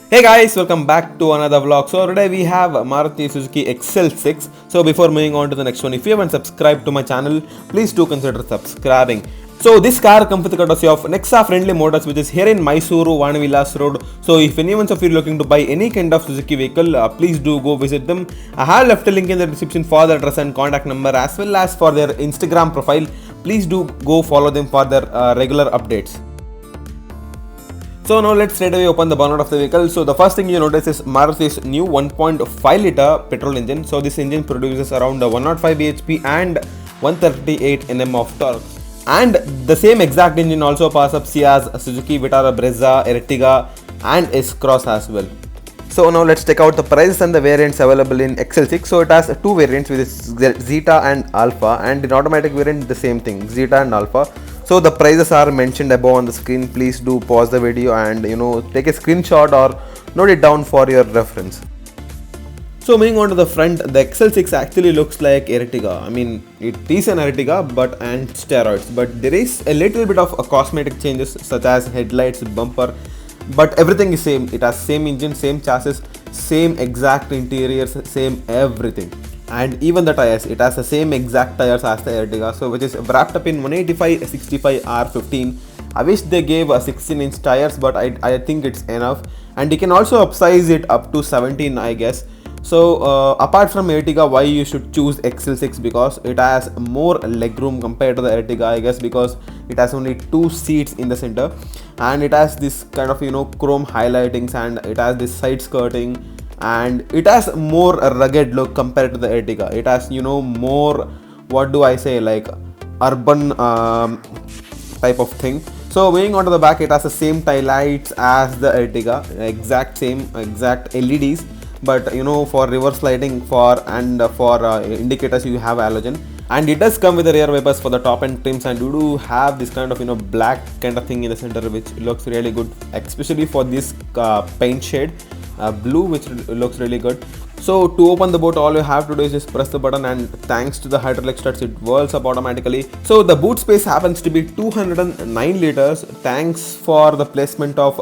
Hey guys, welcome back to another vlog. So today we have Maruti Suzuki XL6. So before moving on to the next one, if you haven't subscribed to my channel, please do consider subscribing. So this car comes with the courtesy of Nexa Friendly Motors, which is here in Mysuru, Vanavilas Road. So if anyone of you looking to buy any kind of Suzuki vehicle, please do go visit them. I have left a link in the description for their address and contact number as well as for their Instagram profile. Please do go follow them for their regular updates. So now let's straight away open the bonnet of the vehicle. So the first thing you notice is Maruti's new 1.5 liter petrol engine. So this engine produces around 105 bhp and 138 Nm of torque. And the same exact engine also passes up Sia's Suzuki Vitara Brezza, Ertiga and S-Cross as well. So now let's check out the prices and the variants available in XL6. So it has two variants, with Zeta and Alpha, and in automatic variant the same thing, Zeta and Alpha. So the prices are mentioned above on the screen. Please do pause the video and take a screenshot or note it down for your reference. So moving on to the front, the XL6 actually looks like Ertiga. I mean, it is an Ertiga but and steroids, but there is a little bit of cosmetic changes such as headlights, bumper, but everything is same. It has same engine, same chassis, same exact interiors, same everything. And even the tires, it has the same exact tires as the Ertiga, so which is wrapped up in 185/65 R15. I wish they gave a 16-inch tires, but I think it's enough. And you can also upsize it up to 17, I guess. So apart from Ertiga, why you should choose XL6? Because it has more legroom compared to the Ertiga, I guess, because it has only 2 seats in the center, and it has this kind of chrome highlightings, and it has this side skirting, and it has more rugged look compared to the Ertiga. It has more, what do I say, like urban type of thing. So moving on to the back, it has the same tail lights as the Ertiga, exact LEDs, but for reverse lighting for indicators you have halogen. And it does come with the rear wipers for the top end trims, and you do have this kind of black kind of thing in the center, which looks really good, especially for this paint shade blue, which looks really good. So to open the boot, all you have to do is just press the button, and thanks to the hydraulic struts, it whirls up automatically. So the boot space happens to be 209 liters, thanks for the placement of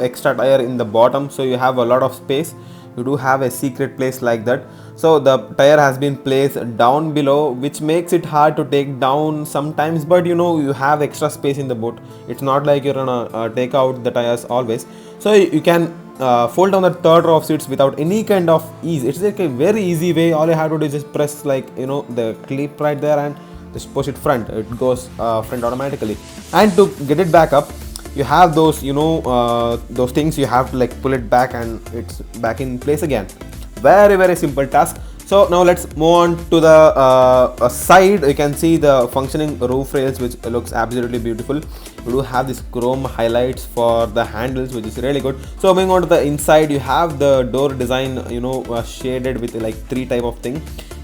extra tire in the bottom, so you have a lot of space. You do have a secret place like that. So the tire has been placed down below, which makes it hard to take down sometimes, but you have extra space in the boot. It's not like you're gonna take out the tires always. So you can fold down the third row of seats without any kind of ease. It's like a very easy way. All you have to do is just press the clip right there and just push it front. It goes front automatically. And to get it back up, you have those those things. You have to like pull it back and it's back in place again. Very simple task. So now let's move on to the side. You can see the functioning roof rails, which looks absolutely beautiful. You do have this chrome highlights for the handles, which is really good. So moving on to the inside, you have the door design shaded with like 3 type of thing.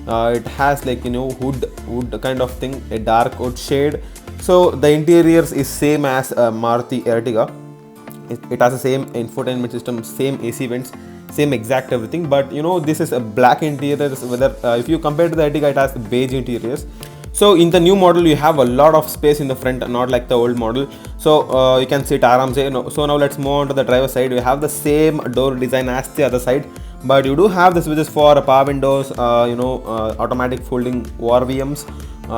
It has like wood kind of thing, a dark wood shade. So the interiors is same as Maruti Ertiga. It has the same infotainment system, same AC vents, same exact everything, but this is a black interiors. Whether if you compare to the Ertiga, it has the beige interiors. So in the new model, you have a lot of space in the front, not like the old model. So you can sit aram se. So now let's move on to the driver side. You have the same door design as the other side, but you do have the switches for power windows, automatic folding ORVMs,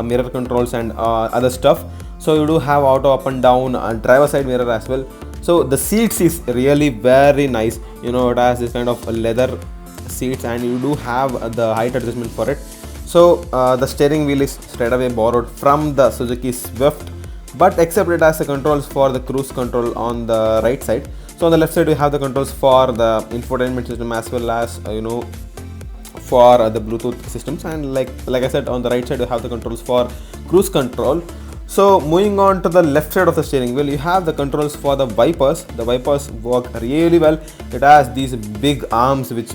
mirror controls and other stuff. So you do have auto up and down driver side mirror as well. So the seats is really very nice. It has this kind of leather seats, and you do have the height adjustment for it. So the steering wheel is straight away borrowed from the Suzuki Swift, but except it has the controls for the cruise control on the right side. So on the left side, we have the controls for the infotainment system as well as for the Bluetooth systems, and like I said, on the right side you have the controls for cruise control. So moving on to the left side of the steering wheel, you have the controls for the wipers. The wipers work really well. It has these big arms which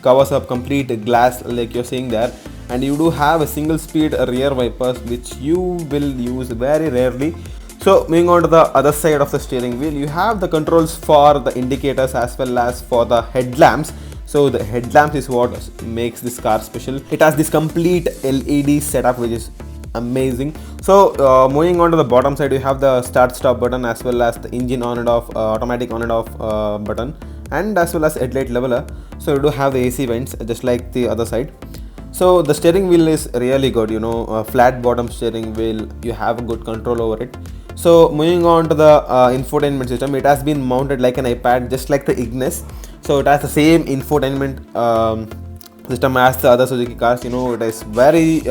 covers up complete glass, like you're seeing there, and you do have a single speed rear wipers, which you will use very rarely. So moving on to the other side of the steering wheel, you have the controls for the indicators as well as for the headlamps. So the headlamps is what makes this car special. It has this complete LED setup, which is amazing. So moving on to the bottom side, you have the start stop button as well as the engine on and off, automatic on and off button, and as well as headlight leveler. So you do have the AC vents just like the other side. So the steering wheel is really good, flat bottom steering wheel, you have a good control over it. So moving on to the infotainment system, it has been mounted like an iPad, just like the Ignis. So it has the same infotainment system as the other Suzuki cars. It is very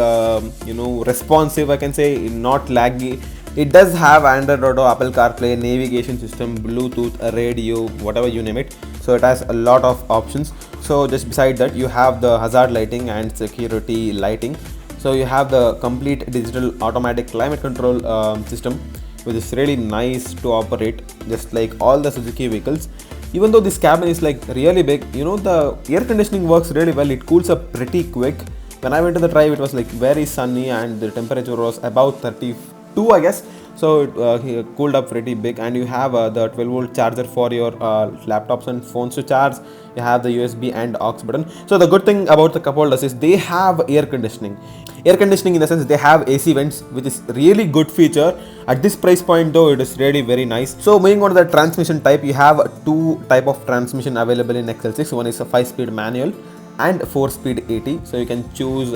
responsive, I can say, not laggy. It does have Android Auto, Apple CarPlay, navigation system, Bluetooth, radio, whatever you name it. So it has a lot of options. So just beside that, you have the hazard lighting and security lighting. So you have the complete digital automatic climate control system, which is really nice to operate, just like all the Suzuki vehicles. Even though this cabin is like really big, the air conditioning works really well. It cools up pretty quick. When I went to the drive, it was like very sunny and the temperature was about 32, I guess. So it cooled up pretty big, and you have the 12-volt charger for your laptops and phones to charge. You have the USB and aux button. So the good thing about the cup holders is they have air conditioning. Air conditioning in the sense they have AC vents, which is really good feature. At this price point though, it is really very nice. So moving on to the transmission type, you have two type of transmission available in XL6. One is a 5-speed manual and 4-speed AT. So you can choose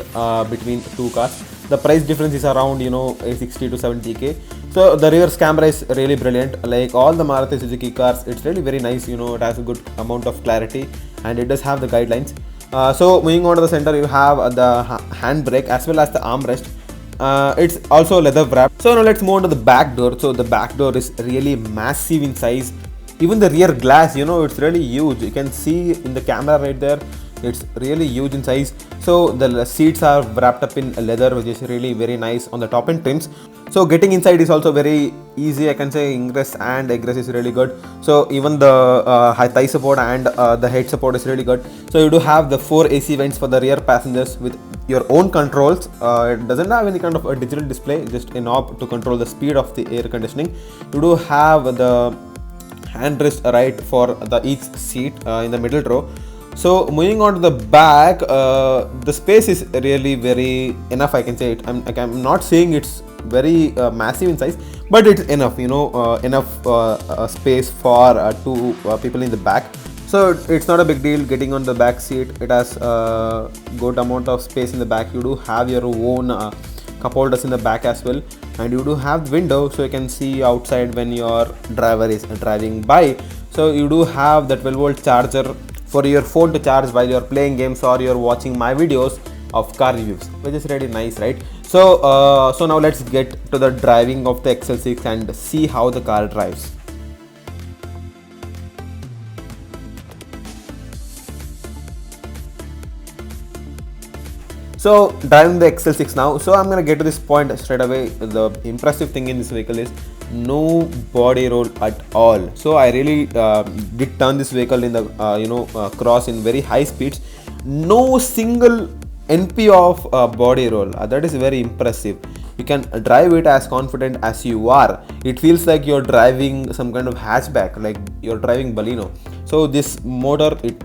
between two cars. The price difference is around 60 to 70k. So the reverse camera is really brilliant. Like all the Maruti Suzuki cars, it's really very nice. It has a good amount of clarity, and it does have the guidelines. So moving on to the center, you have the handbrake as well as the armrest. It's also leather wrapped. So now let's move on to the back door. So the back door is really massive in size. Even the rear glass, it's really huge. You can see in the camera right there. It's really huge in size. So the seats are wrapped up in leather, which is really very nice on the top end trims. So getting inside is also very easy, I can say. Ingress and egress is really good. So even the high thigh support and the head support is really good. So you do have the 4 AC vents for the rear passengers with your own controls. It doesn't have any kind of a digital display, just a knob to control the speed of the air conditioning. You do have the handrest right for each seat in the middle row. So moving on to the back, the space is really very enough, I can say it. I'm not saying it's very massive in size, but it's enough, enough space for two people in the back. So it's not a big deal getting on the back seat. It has a good amount of space in the back. You do have your own cup holders in the back as well, and you do have the window, so you can see outside when your driver is driving by. So you do have the 12-volt charger for your phone to charge while you're playing games or you're watching my videos of car reviews, which is really nice, right? So so now let's get to the driving of the XL6 and see how the car drives. So driving the XL6 now. So I'm gonna get to this point straight away. The impressive thing in this vehicle is no body roll at all. So I really did turn this vehicle in the cross in very high speeds. No single NP of body roll. That is very impressive. You can drive it as confident as you are. It feels like you're driving some kind of hatchback, like you're driving Baleno. So this motor, it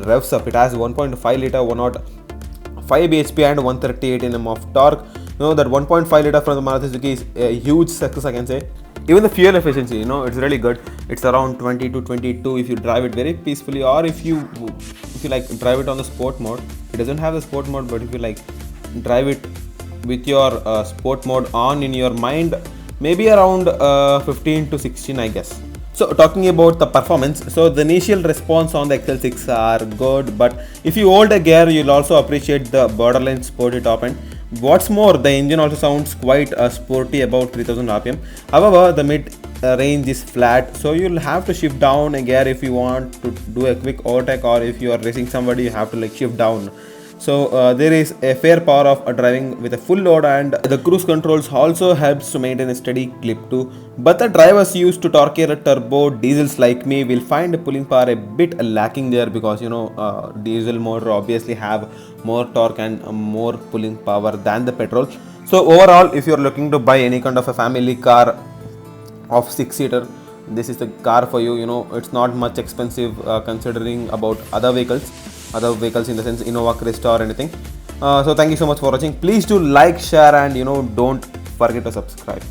revs up. It has 1.5 liter 105 bhp and 138 Nm of torque. That 1.5 liter from the Maruti Suzuki is a huge success, I can say. Even the fuel efficiency, it's really good. It's around 20 to 22 if you drive it very peacefully, or if you like drive it on the sport mode. It doesn't have the sport mode, but if you like drive it with your sport mode on in your mind, maybe around 15 to 16, I guess. So talking about the performance, so the initial response on the XL6 are good, but if you hold a gear, you'll also appreciate the borderline sporty top end. What's more, the engine also sounds quite sporty, about 3000 rpm. However, the mid range is flat, so you'll have to shift down a gear if you want to do a quick overtake, or if you are racing somebody, you have to like shift down. So there is a fair power of driving with a full load, and the cruise controls also helps to maintain a steady clip too. But the drivers used to torque turbo diesels like me will find pulling power a bit lacking there, because diesel motor obviously have more torque and more pulling power than the petrol. So overall, if you're looking to buy any kind of a family car of 6-seater, this is the car for you. It's not much expensive considering about other vehicles in the sense Innova, Cresta or anything. So thank you so much for watching. Please do like, share, and don't forget to subscribe.